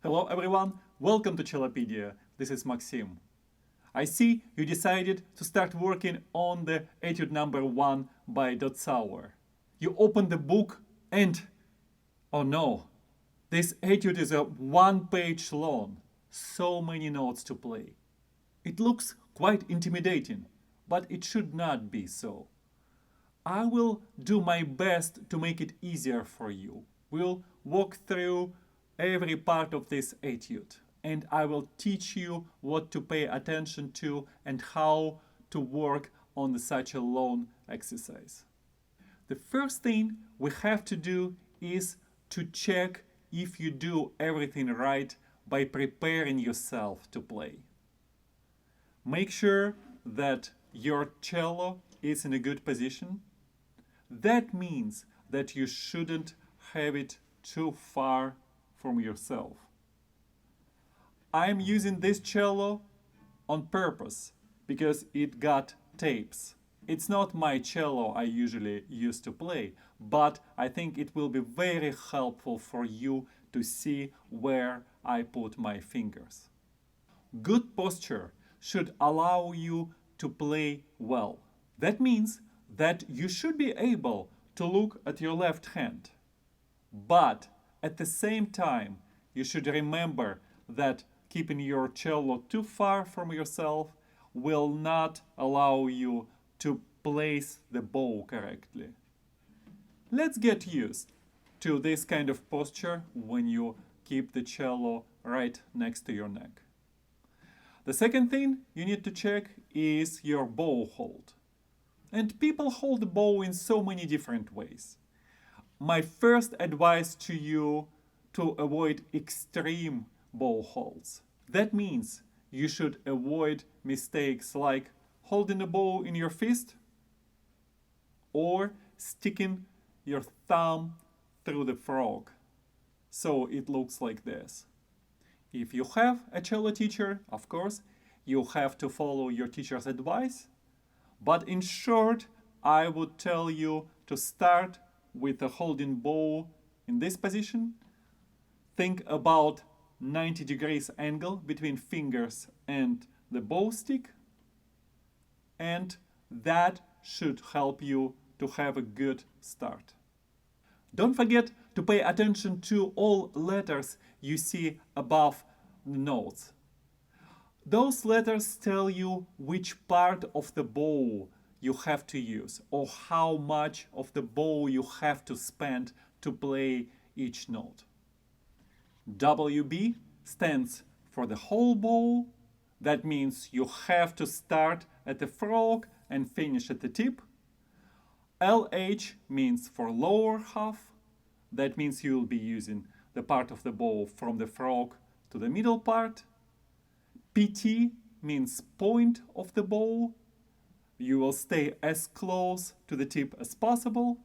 Hello everyone, welcome to Cellopedia. This is Maxim. I see you decided to start working on the Etude no.1 by Dotzauer. You open the book and, oh no, this etude is a one-page long. So many notes to play. It looks quite intimidating, but it should not be so. I will do my best to make it easier for you. We'll walk through every part of this etude, and I will teach you what to pay attention to and how to work on such a long exercise. The first thing we have to do is to check if you do everything right by preparing yourself to play. Make sure that your cello is in a good position. That means that you shouldn't have it too far from yourself. I'm using this cello on purpose because it got tapes. It's not my cello I usually use to play, but I think it will be very helpful for you to see where I put my fingers. Good posture should allow you to play well. That means that you should be able to look at your left hand. But at the same time, you should remember that keeping your cello too far from yourself will not allow you to place the bow correctly. Let's get used to this kind of posture when you keep the cello right next to your neck. The second thing you need to check is your bow hold. And people hold the bow in so many different ways. My first advice to you to avoid extreme bow holds. That means you should avoid mistakes like holding a bow in your fist or sticking your thumb through the frog so it looks like this. If you have a cello teacher, of course, you have to follow your teacher's advice. But in short, I would tell you to start with a holding bow in this position. Think about 90 degrees angle between fingers and the bow stick. And that should help you to have a good start. Don't forget to pay attention to all letters you see above the notes. Those letters tell you which part of the bow you have to use or how much of the bow you have to spend to play each note. WB stands for the whole bow. That means you have to start at the frog and finish at the tip. LH means for lower half. That means you will be using the part of the bow from the frog to the middle part. PT means point of the bow. You will stay as close to the tip as possible.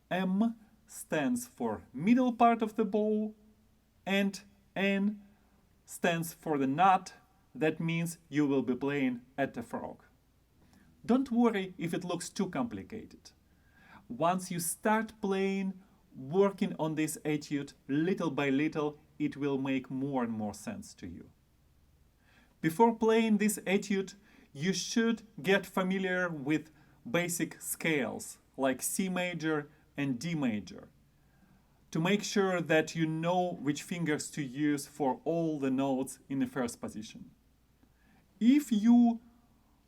M stands for middle part of the bow. And N stands for the knot. That means you will be playing at the frog. Don't worry if it looks too complicated. Once you start playing, working on this etude little by little, it will make more and more sense to you. Before playing this etude, you should get familiar with basic scales like C major and D major to make sure that you know which fingers to use for all the notes in the first position. If you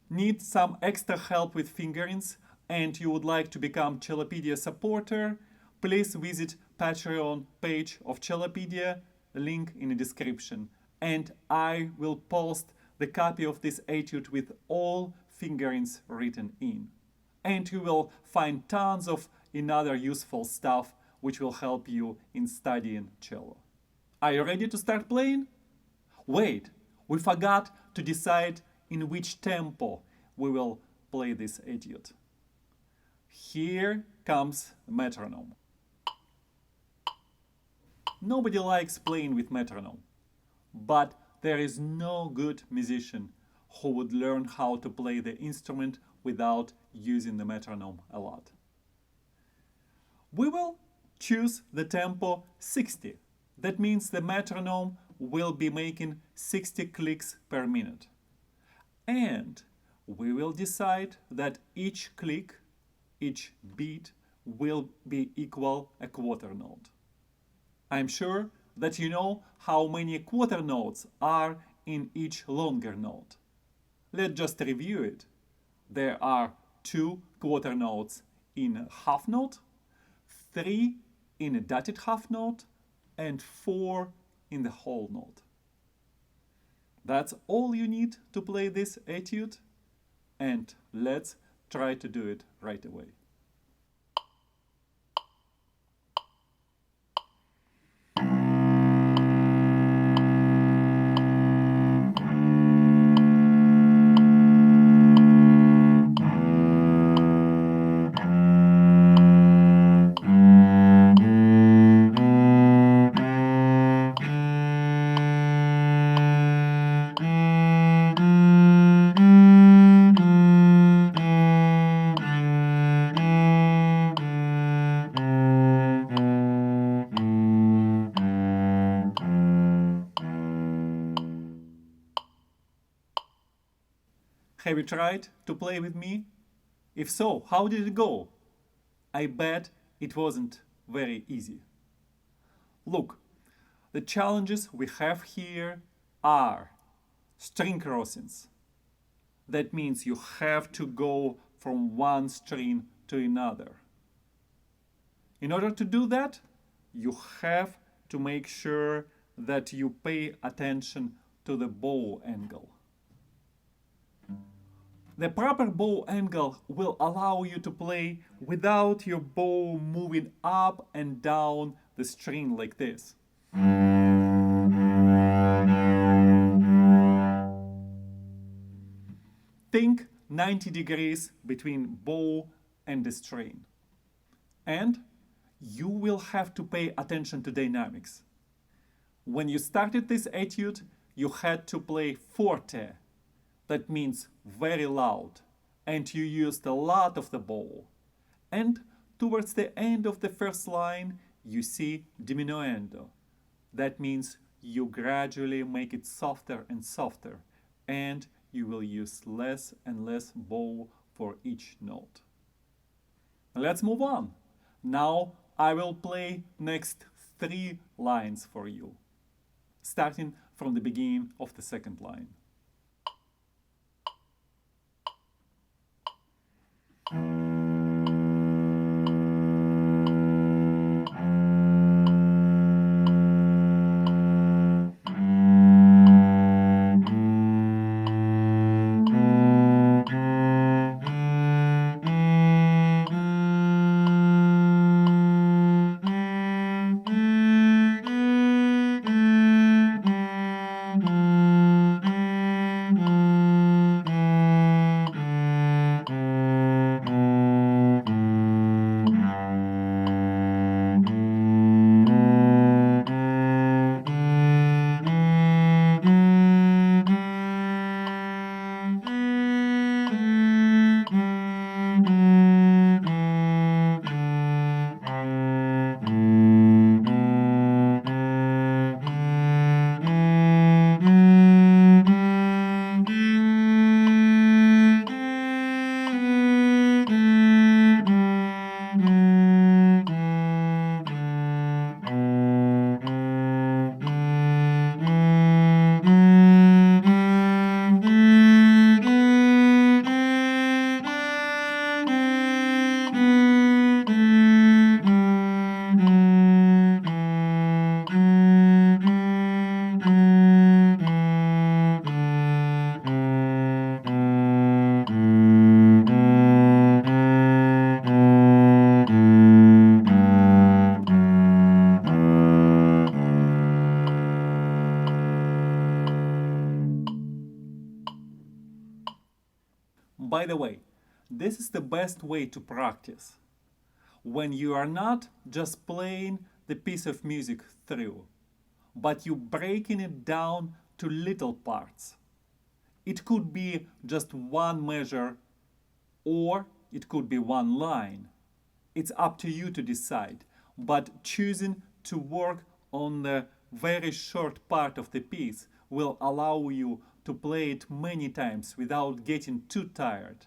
need some extra help with fingerings and you would like to become Cellopedia supporter, please visit Patreon page of Cellopedia, link in the description. And I will post the copy of this etude with all fingerings written in. And you will find tons of another useful stuff which will help you in studying cello. Are you ready to start playing? Wait, we forgot to decide in which tempo we will play this etude. Here comes metronome. Nobody likes playing with metronome, but there is no good musician who would learn how to play the instrument without using the metronome a lot. We will choose the tempo 60. That means the metronome will be making 60 clicks per minute. And we will decide that each click, each beat, will be equal a quarter note. I'm sure that you know how many quarter notes are in each longer note. Let's just review it. There are 2 quarter notes in a half note, 3 in a dotted half note, and 4 in the whole note. That's all you need to play this etude, and let's try to do it right away. Have you tried to play with me? If so, how did it go? I bet it wasn't very easy. Look, the challenges we have here are string crossings. That means you have to go from one string to another. In order to do that, you have to make sure that you pay attention to the bow angle. The proper bow angle will allow you to play without your bow moving up and down the string like this. Think 90 degrees between bow and the string. And you will have to pay attention to dynamics. When you started this etude, you had to play forte. That means very loud, and you used a lot of the bow. And towards the end of the first line, you see diminuendo. That means you gradually make it softer and softer, and you will use less and less bow for each note. Let's move on. Now I will play next 3 lines for you, starting from the beginning of the second line. By the way, this is the best way to practice. When you are not just playing the piece of music through, but you breaking it down to little parts. It could be just one measure, or it could be one line. It's up to you to decide, but choosing to work on the very short part of the piece will allow you to play it many times without getting too tired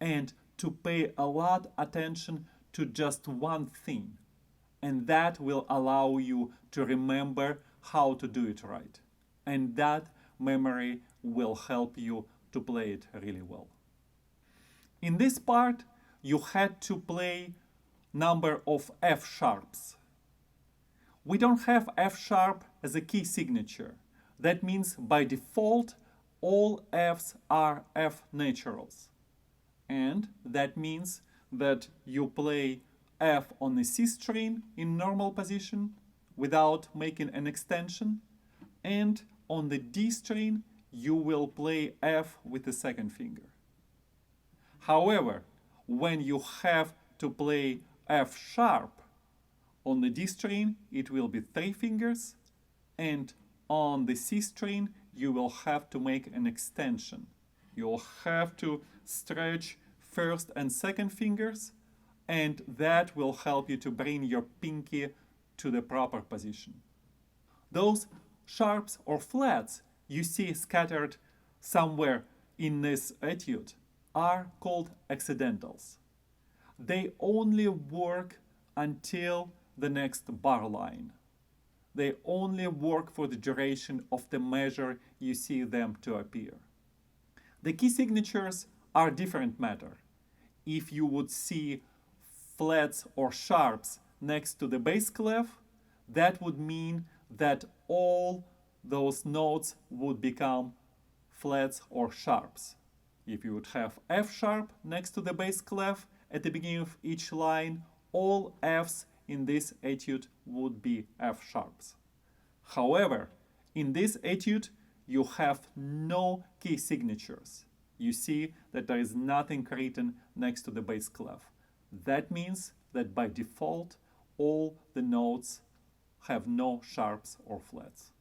and to pay a lot attention to just one thing. And that will allow you to remember how to do it right. And that memory will help you to play it really well. In this part, you had to play number of F sharps. We don't have F sharp as a key signature. That means by default, all Fs are F naturals. And that means that you play F on the C string in normal position without making an extension, and on the D string you will play F with the second finger. However, when you have to play F sharp, on the D string it will be 3 fingers, and on the C string you will have to make an extension. You'll have to stretch first and second fingers, and that will help you to bring your pinky to the proper position. Those sharps or flats you see scattered somewhere in this etude are called accidentals. They only work until the next bar line. They only work for the duration of the measure you see them to appear. The key signatures are different matter. If you would see flats or sharps next to the bass clef, that would mean that all those notes would become flats or sharps. If you would have F sharp next to the bass clef at the beginning of each line, all Fs in this etude would be F sharps. However, in this etude, you have no key signatures. You see that there is nothing written next to the bass clef. That means that by default, all the notes have no sharps or flats.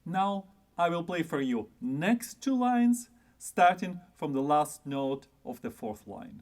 Now I will play for you next 2 lines, starting from the last note of the 4th line.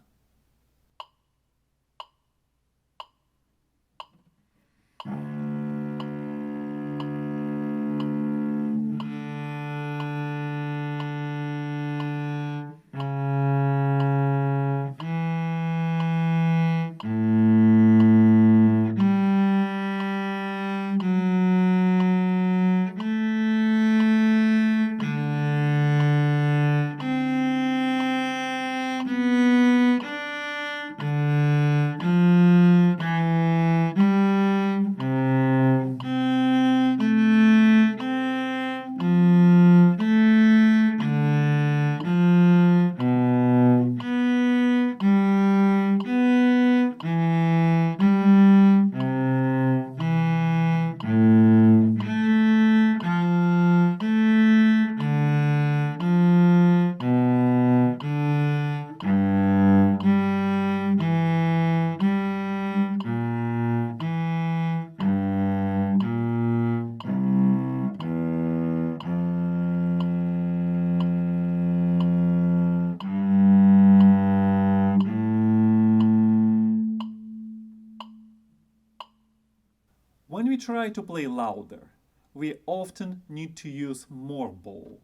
When we try to play louder, we often need to use more bow.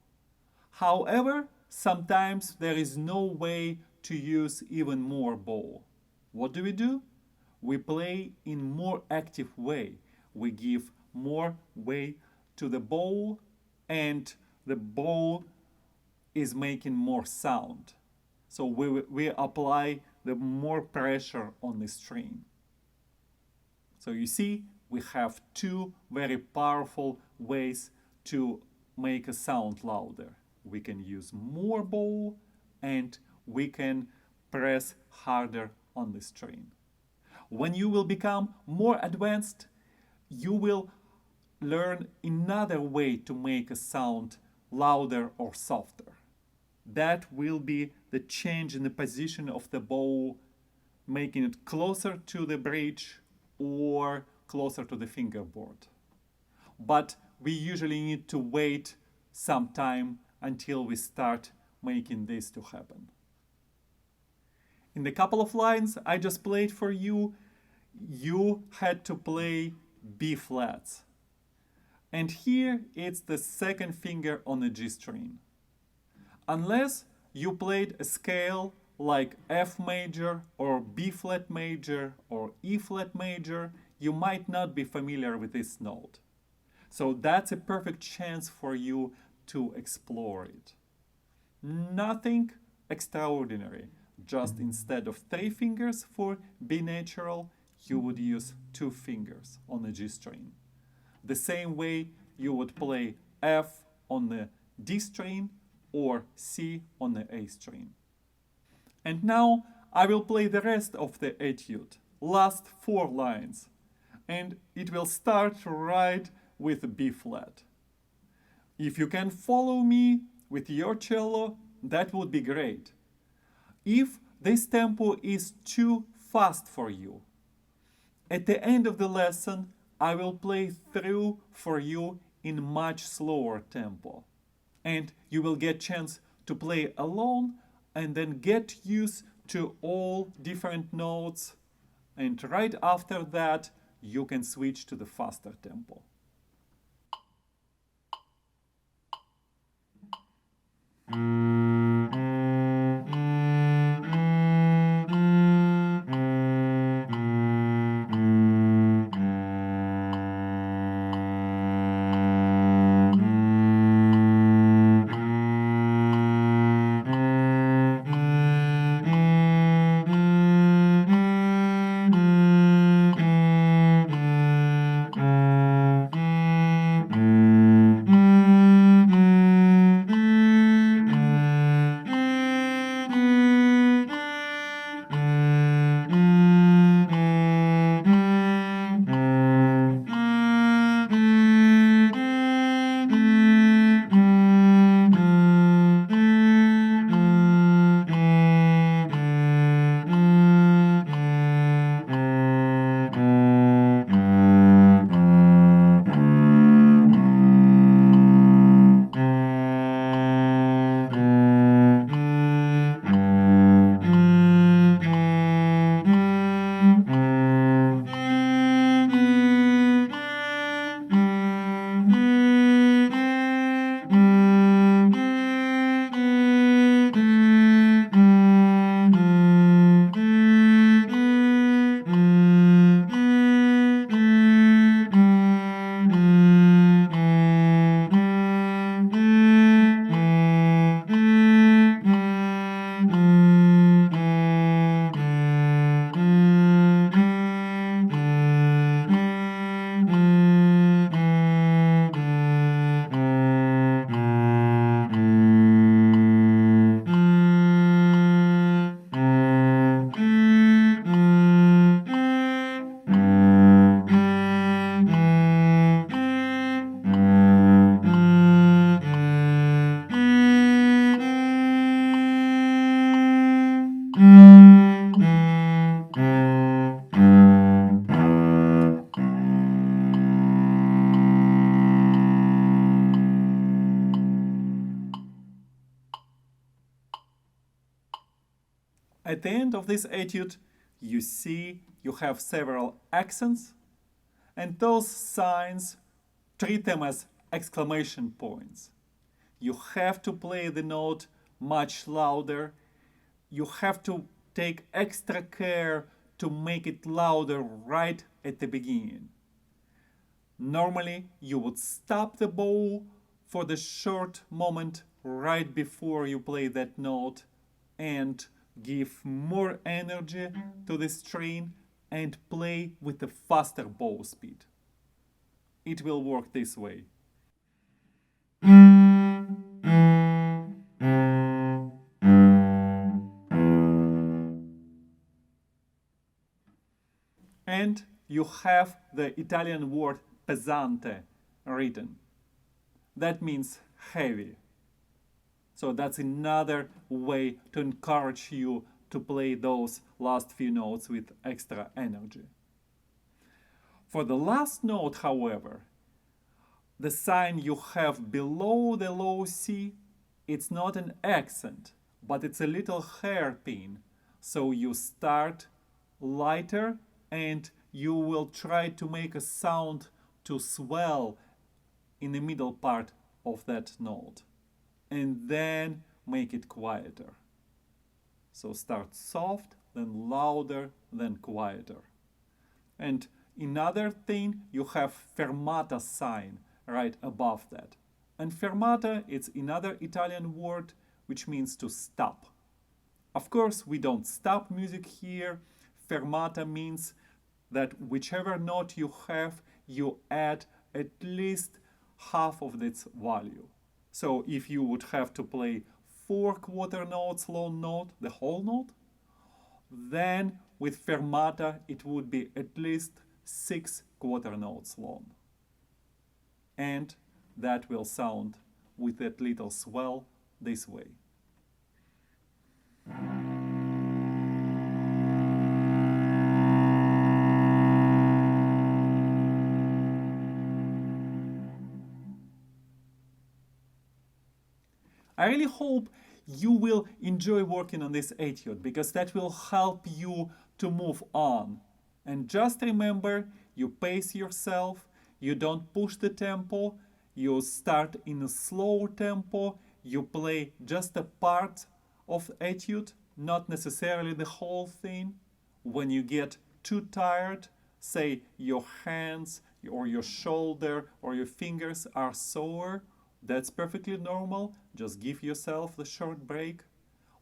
However, sometimes there is no way to use even more bow. What do? We play in more active way. We give more weight to the bow, and the bow is making more sound. So we apply the more pressure on the string. So you see, we have 2 very powerful ways to make a sound louder. We can use more bow, and we can press harder on the string. When you will become more advanced, you will learn another way to make a sound louder or softer. That will be the change in the position of the bow, making it closer to the bridge or closer to the fingerboard. But we usually need to wait some time until we start making this to happen. In the couple of lines I just played for you, you had to play B flats. And here it's the second finger on the G string. Unless you played a scale like F major or B flat major or E flat major, you might not be familiar with this note. So that's a perfect chance for you to explore it. Nothing extraordinary, just instead of 3 fingers for B natural, you would use 2 fingers on the G string. The same way you would play F on the D string or C on the A string. And now I will play the rest of the etude, last 4 lines, and it will start right with B flat. If you can follow me with your cello, that would be great. If this tempo is too fast for you, at the end of the lesson, I will play through for you in much slower tempo. And you will get chance to play alone and then get used to all different notes. And right after that, you can switch to the faster tempo. At the end of this etude, you see you have several accents, and those signs, treat them as exclamation points. You have to play the note much louder. You have to take extra care to make it louder right at the beginning. Normally, you would stop the bow for the short moment right before you play that note and give more energy to the string and play with a faster bow speed. It will work this way. And you have the Italian word pesante written. That means heavy. So that's another way to encourage you to play those last few notes with extra energy. For the last note, however, the sign you have below the low C, it's not an accent, but it's a little hairpin. So you start lighter and you will try to make a sound to swell in the middle part of that note and then make it quieter. So start soft, then louder, then quieter. And another thing, you have fermata sign right above that. And fermata, it's another Italian word which means to stop. Of course, we don't stop music here. Fermata means that whichever note you have, you add at least half of its value. So if you would have to play 4 quarter notes, long note, the whole note, then with fermata it would be at least 6 quarter notes long. And that will sound with that little swell this way. I really hope you will enjoy working on this etude because that will help you to move on. And just remember, you pace yourself, you don't push the tempo, you start in a slow tempo, you play just a part of etude, not necessarily the whole thing. When you get too tired, say your hands or your shoulder or your fingers are sore, that's perfectly normal. Just give yourself the short break.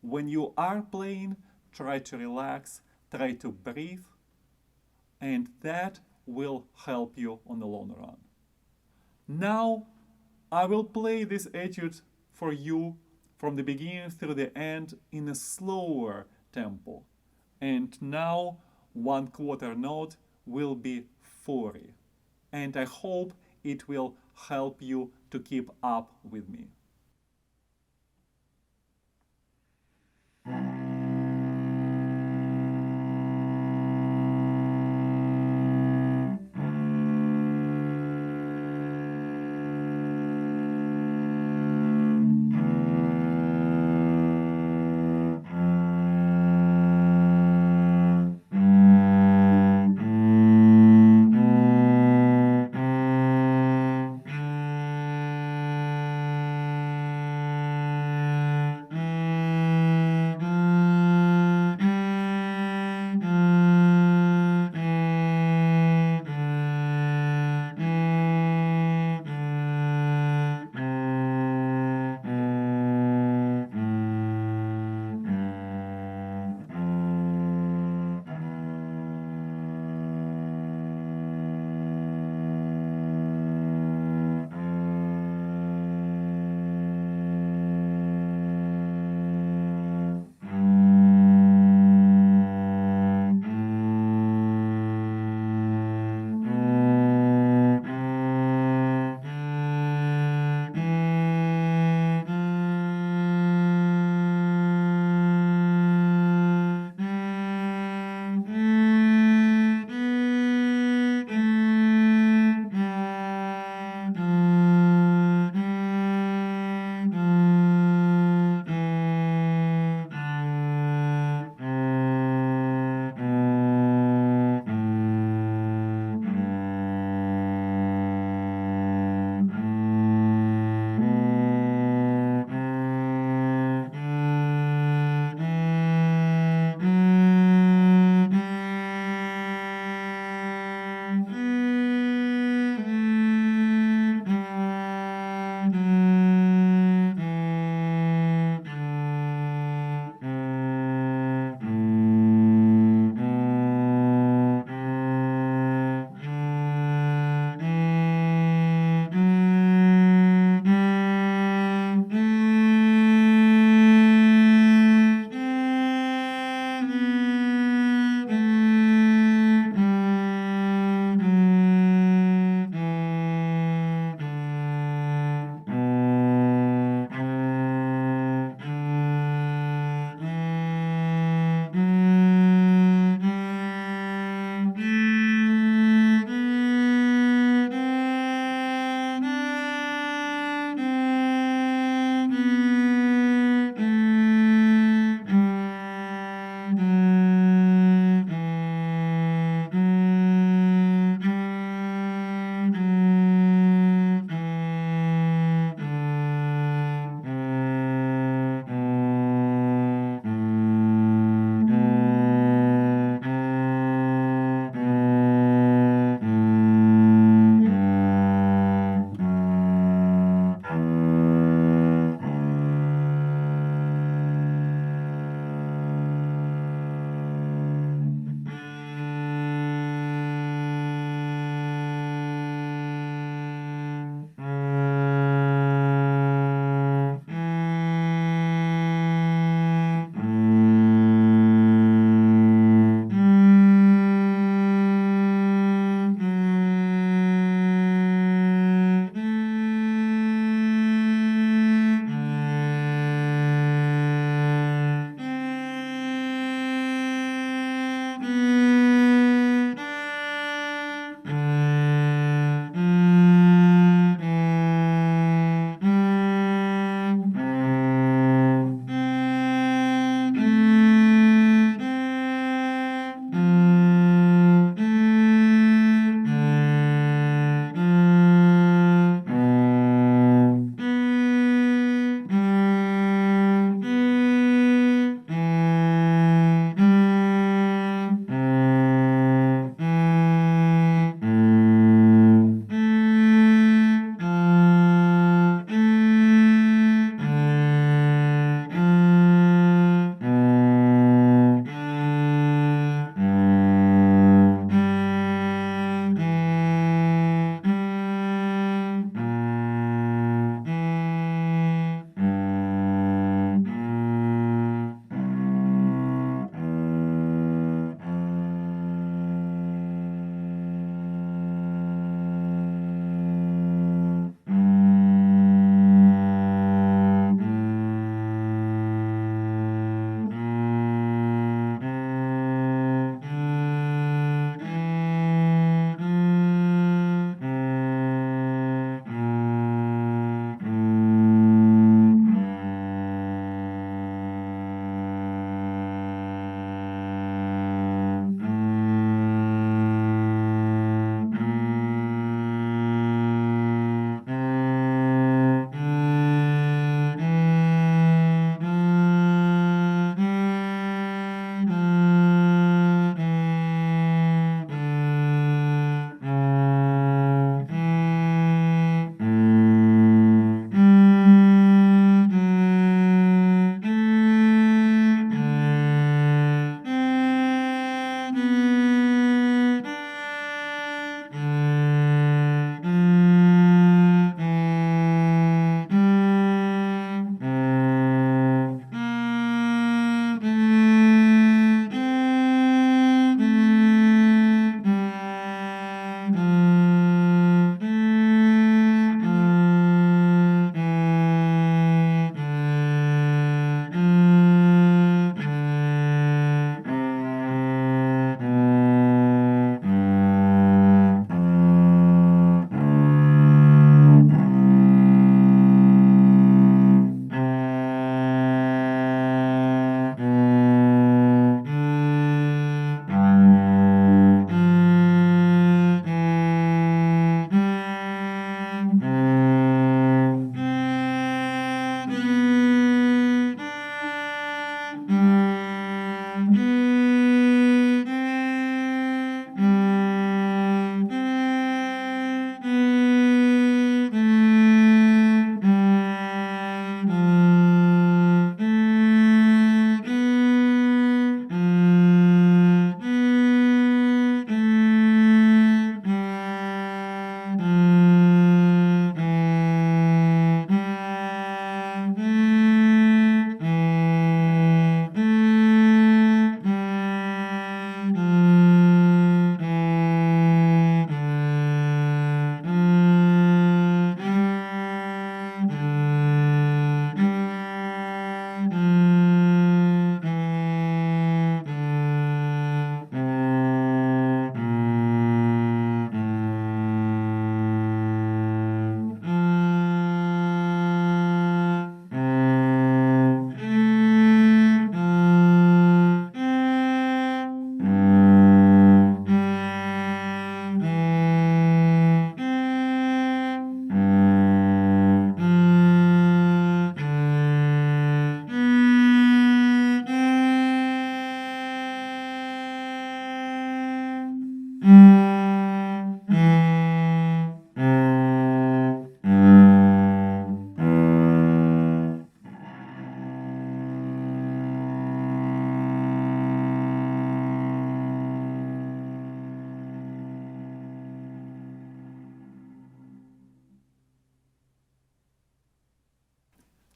When you are playing, try to relax, try to breathe, and that will help you on the long run. Now, I will play this etude for you from the beginning through the end in a slower tempo. And now, 1 quarter note will be 40. And I hope it will help you to keep up with me.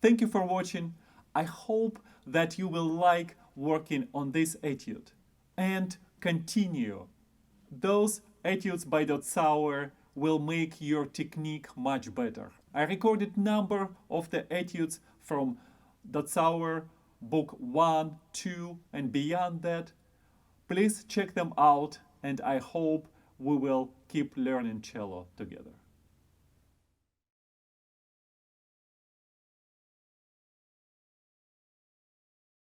Thank you for watching. I hope that you will like working on this etude and continue. Those etudes by Dotzauer will make your technique much better. I recorded number of the etudes from Dotzauer book 1, 2 and beyond that. Please check them out and I hope we will keep learning cello together.